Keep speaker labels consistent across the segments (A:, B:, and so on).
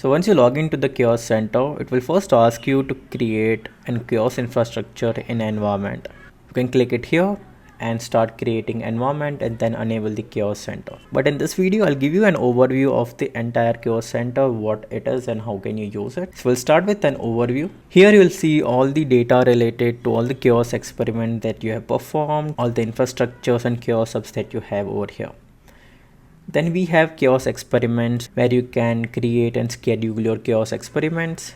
A: So once you log into the Chaos Center, it will first ask you to create an Chaos infrastructure in environment. You can click it here and start creating environment and then enable the Chaos Center. But in this video, I'll give you an overview of the entire Chaos Center, what it is and how can you use it. So we'll start with an overview. Here you'll see all the data related to all the Chaos experiments that you have performed, all the infrastructures and Chaos hubs that you have over here. Then we have Chaos experiments where you can create and schedule your Chaos experiments.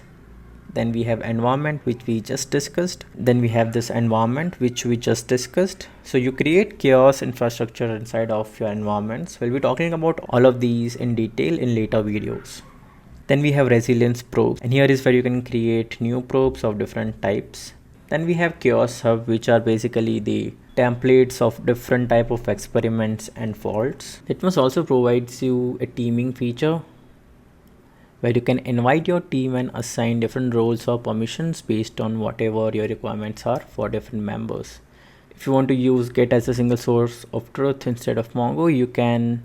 A: Then we have environment, which we just discussed. Then we have this environment, which we just discussed. So you create Chaos infrastructure inside of your environments. We'll be talking about all of these in detail in later videos. Then we have resilience probes, and here is where you can create new probes of different types. Then we have Chaos hub, which are basically the templates of different type of experiments and faults. Litmus also provides you a teaming feature where you can invite your team and assign different roles or permissions based on whatever your requirements are for different members. If you want to use Git as a single source of truth instead of Mongo, you can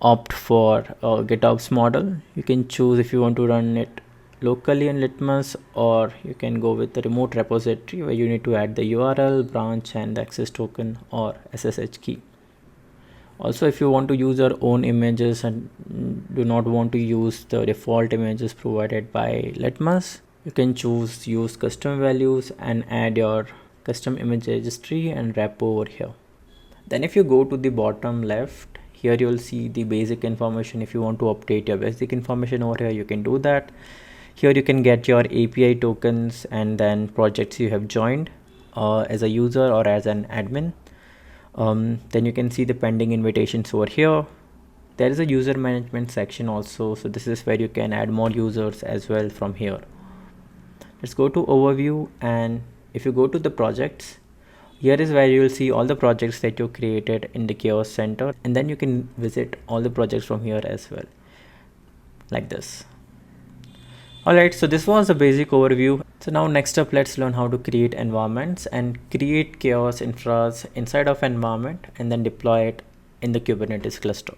A: opt for a GitOps model. You can choose if you want to run it locally in Litmus, or you can go with the remote repository where you need to add the URL, branch and the access token or SSH key. Also, if you want to use your own images and do not want to use the default images provided by Litmus, you can choose use custom values and add your custom image registry and repo over here. Then if you go to the bottom left, here you'll see the basic information. If you want to update your basic information over here, you can do that. Here you can get your API tokens and then projects you have joined as a user or as an admin. Then you can see the pending invitations over here. There is a user management section also. So this is where you can add more users as well from here. Let's go to overview, and if you go to the projects, here is where you will see all the projects that you created in the Chaos Center, and then you can visit all the projects from here as well, like this. Alright, so this was a basic overview. So now next up, let's learn how to create environments and create Chaos infras inside of environment and then deploy it in the Kubernetes cluster.